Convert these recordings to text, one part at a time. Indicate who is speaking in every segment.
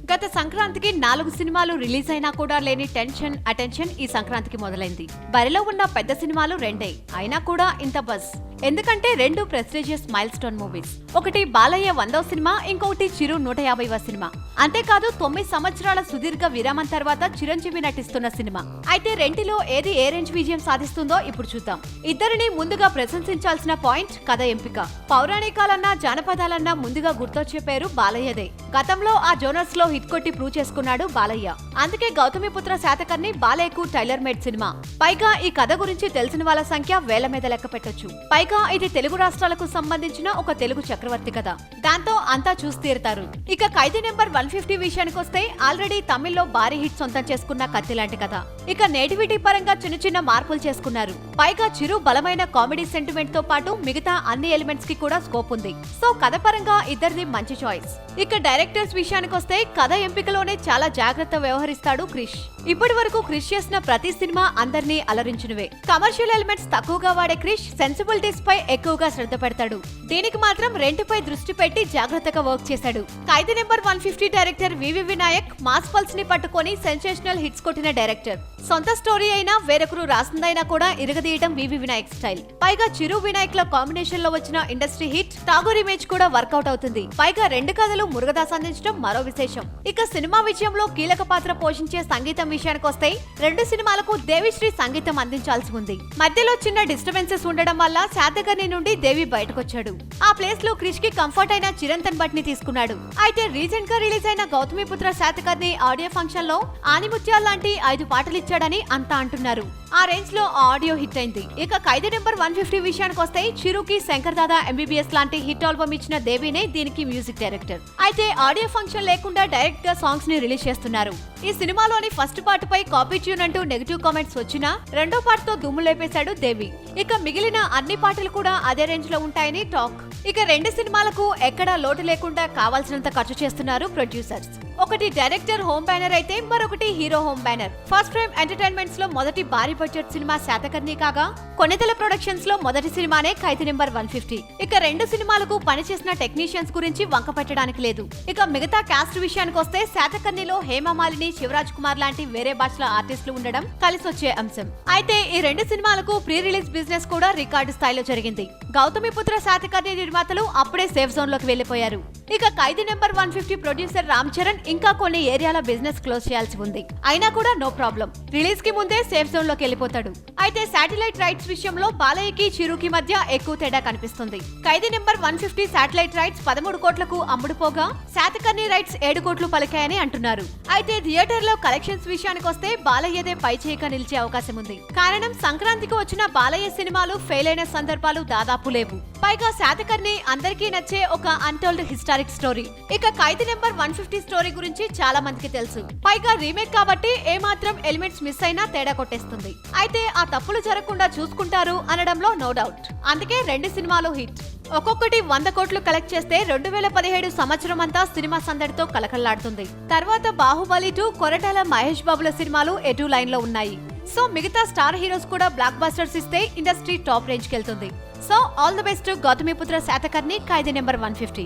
Speaker 1: గత సంక్రాంతికి 4 సినిమాలు రిలీజ్ అయినా కూడా లేని టెన్షన్ అటెన్షన్ ఈ సంక్రాంతికి మొదలైంది. బరిలో ఉన్న పెద్ద సినిమాలు 2 అయినా కూడా ఇంత బజ్. ఎందుకంటే 2 ప్రెస్టీజియస్ మైల్ స్టోన్ మూవీస్. ఒకటి బాలయ్య 100వ సినిమా, ఇంకొకటి చిరు 150వ సినిమా. అంతేకాదు 9 సంవత్సరాల సుదీర్ఘ విరామం తర్వాత చిరంజీవి నటిస్తున్న సినిమా. అయితే రెంటిలో ఏది ఏ రేంజ్ విజయం సాధిస్తుందో ఇప్పుడు చూద్దాం. ఇద్దరిని ముందుగా ప్రశంసించాల్సిన పాయింట్ కథ ఎంపిక. పౌరాణికాలన్నా జానపదాలన్నా ముందుగా గుర్తొచ్చే పేరు బాలయ్యదే. గతంలో ఆ జోనర్స్ లో హిట్ కొట్టి ప్రూవ్ చేసుకున్నాడు బాలయ్య. అందుకే గౌతమిపుత్ర శాతకర్ణి బాలయ్యకు టైలర్ మేడ్ సినిమా. పైగా ఈ కథ గురించి తెలిసిన వాళ్ళ సంఖ్య వేల మీద లెక్క పెట్టొచ్చు. పైగా ఇది తెలుగు రాష్ట్రాలకు సంబంధించిన ఒక తెలుగు చక్రవర్తి కథ. దాంతో అంతా చూసి తీరుతారు. ఇక ఖైదీ నెంబర్ 150 విషయానికి వస్తే ఆల్రెడీ తమిళ్లో భారీ హిట్ సొంతం చేసుకున్న కత్తి లాంటి కథ. ఇక నేటివిటీ పరంగా చిన్న చిన్న మార్పులు చేసుకున్నారు. పైగా చిరు బలమైన కామెడీ సెంటిమెంట్ తో పాటు మిగతా అన్ని ఎలిమెంట్స్ కి కూడా స్కోప్ ఉంది. సో కథ పరంగా ఇద్దరిది మంచి చాయిస్. ఇక డైరెక్టర్స్ విషయానికి వస్తే కథ ఎంపికలోనే చాలా జాగ్రత్త వ్యవహరిస్తాడు క్రిష్. ఇప్పటి వరకు క్రిష్ చేసిన ప్రతి సినిమా అందరినీ అలరించినవే. కమర్షియల్ ఎలిమెంట్స్ తక్కువగా వాడే క్రిష్ సెన్సిబిలిటీస్ పై ఎక్కువగా శ్రద్ధ పెడతాడు. దీనికి మాత్రం రెంటిపై దృష్టి పెట్టి జాగ్రత్తగా వర్క్ చేశాడు. ఖైదీ నెంబర్ 150 డైరెక్టర్ వివి వినాయక్ మాస్ పల్స్ ని పట్టుకొని సెన్సేషనల్ హిట్స్ కొట్టిన డైరెక్టర్. సొంత స్టోరీ అయినా వేరొకరు రాసిందైనా కూడా ఇరగదీయటం వివి వినాయక్ స్టైల్. పైగా చిరు వినాయక్ ల కాంబినేషన్ లో వచ్చిన ఇండస్ట్రీ హిట్ ఠాగూర్ ఇమేజ్ కూడా వర్కౌట్ అవుతుంది. పైగా 2 కథలు మురుగదాస్ అందించడం మరో విశేషం. ఇక సినిమా విజయంలో కీలక పాత్ర పోషించే సంగీతం విషయానికి వస్తే 2 సినిమాలకు దేవిశ్రీ సంగీతం అందించాల్సి ఉంది. మధ్యలో చిన్న డిస్టర్బెన్సెస్ ఉండడం వల్ల శాతకర్ణి నుండి దేవి బయటకొచ్చాడు. ఆ ప్లేస్ లో క్రిష్ కి కంఫర్ట్ అయిన చిరంతన్ భట్ ని తీసుకున్నాడు. అయితే రీసెంట్ గా రిలీజ్ అయిన గౌతమిపుత్ర శాతకర్ణి ఆడియో ఫంక్షన్ లో ఆనిముత్యాల లాంటి 5 పాటలు ఇచ్చాడని అంతా అంటున్నారు. ఆ రేంజ్ లో ఆడియో హిట్ అయింది. ఇక ఖైదీ నెంబర్ 150 విషయానికి వస్తే చిరుకి శంకర్ దాదా ఎంబీబీఎస్ లాంటి హిట్ ఆల్బమ్ ఇచ్చిన దేవినే దీనికి మ్యూజిక్ డైరెక్టర్. అయితే ఆడియో ఫంక్షన్ లేకుండా డైరెక్ట్ గా సాంగ్స్ ని రిలీజ్ చేస్తున్నారు. ఈ సినిమాలోని ఫస్ట్ పార్ట్ పై కాపీ ట్యూన్ అంటూ నెగటివ్ కామెంట్స్ వచ్చినా రెండో పార్ట్ తో దుమ్ము లేపేశాడు దేవి. ఇక మిగిలిన అన్ని పాటలు కూడా అదే రేంజ్ లో ఉంటాయని టాక్. ఇక 2 సినిమాలకు ఎక్కడా లోటు లేకుండా కావాల్సినంత ఖర్చు చేస్తున్నారు ప్రొడ్యూసర్స్. ఒకటి డైరెక్టర్ హోమ్ బ్యానర్ అయితే మరొకటి hero home banner. First frame entertainments లో మొదటి భారీ బడ్జెట్ సినిమా శాతకర్ణి కాగా కొనితెల ప్రొడక్షన్స్ లో మొదటి సినిమానే ఖైదీ నెంబర్ 150. ఇక 2 సినిమాలకు పనిచేసిన టెక్నీషియన్స్ గురించి వంక పెట్టడానికి లేదు. ఇక మిగతా కాస్ట్ విషయానికి వస్తే శాతకర్ణిలో హేమమాలిని, శివరాజ్ కుమార్ లాంటి వేరే భాషల ఆర్టిస్టులు ఉండడం కలిసొచ్చే అంశం. అయితే ఈ 2 సినిమాలకు ప్రీ రిలీజ్ బిజినెస్ కూడా రికార్డు స్థాయిలో జరిగింది. గౌతమిపుత్ర శాతకర్ణి నిర్మాతలు అప్పుడే సేఫ్ జోన్ లోకి వెళ్లిపోయారు. ఇక ఖైదీ నెంబర్ 150 ప్రొడ్యూసర్ రామ్ చరణ్ ఇంకా కొన్ని ఏరియాల బిజినెస్ క్లోజ్ చేయాల్సి ఉంది. అయినా కూడా నో ప్రాబ్లం, రిలీజ్ కి ముందే సేఫ్ జోన్ లోకి వెళ్లిపోతాడు. అయితే శాటిలైట్ రైట్స్ విషయంలో బాలయ్యకి చిరుకి మధ్య ఎక్కువ తేడా కనిపిస్తుంది. ఖైదీ నెంబర్ 150 శాటిలైట్ రైట్స్ 13 కోట్లకు అమ్ముడుపోగా శాతకర్ణి రైట్స్ 7 కోట్లు పలికాయని అంటున్నారు. అయితే థియేటర్ లో కలెక్షన్స్ విషయానికి వస్తే బాలయ్యదే పై చేయక నిలిచే అవకాశం ఉంది. కారణం సంక్రాంతికి వచ్చిన బాలయ్య సినిమాలు ఫెయిల్ అయిన సందర్భాలు దాదాపు లేవు. పైగా శాతకర్ణి అందరికీ నచ్చే ఒక అన్టోల్డ్ హిస్టారిక్ స్టోరీ. ఇక ఖైదీ నెంబర్ 150 స్టోరీ గురించి చాలా మందికి తెలుసు. పైగా రీమేక్ కాబట్టి ఏమాత్రం ఎలిమెంట్స్ మిస్ అయినా తేడా కొట్టేస్తుంది. అయితే ఆ తప్పులు జరగకుండా చూసుకుంటారు అనడంలో నో డౌట్. అందుకే 2 సినిమాలు హిట్. ఒక్కొక్కటి 100 కోట్లు కలెక్ట్ చేస్తే 2017 సంవత్సరం అంతా సినిమా సందడితో కలకల్లాడుతుంది. తర్వాత బాహుబలి 2, కొరటాల మహేష్ బాబుల సినిమాలు ఎటు లైన్ లో ఉన్నాయి. సో మిగతా స్టార్ హీరోస్ కూడా బ్లాక్ బస్టర్స్ ఇస్తే ఇండస్ట్రీ టాప్ రేంజ్ కి వెళ్తుంది. So all the best Gautamiputra Satakarni Khaidi number 150.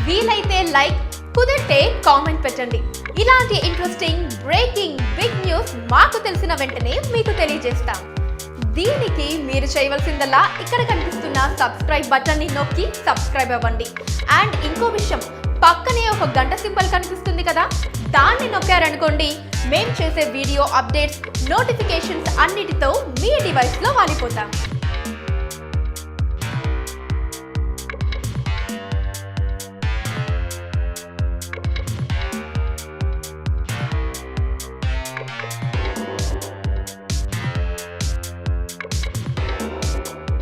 Speaker 2: వీలైతే లైక్, కుదిరితే కామెంట్ పెట్టండి. ఇలాంటి ఇంట్రెస్టింగ్ బ్రేకింగ్ బిగ్ న్యూస్ మాకు తెలిసిన వెంటనే మీకు తెలియజేస్తాం. దీనికి మీరు చేయవలసిందల్లా ఇక్కడ కనిపిస్తున్న సబ్స్క్రైబ్ బటన్ ని నొక్కి సబ్స్క్రైబ్ అవ్వండి. అండ్ ఇంకో విషయం, పక్కనే ఒక గంట సింబల్ కనిపిస్తుంది కదా, దాన్ని నొక్కారనుకోండి మేం చేసే వీడియో అప్డేట్స్, నోటిఫికేషన్స్ అన్నిటితో మీ డివైస్ లో వాలిపోతాం.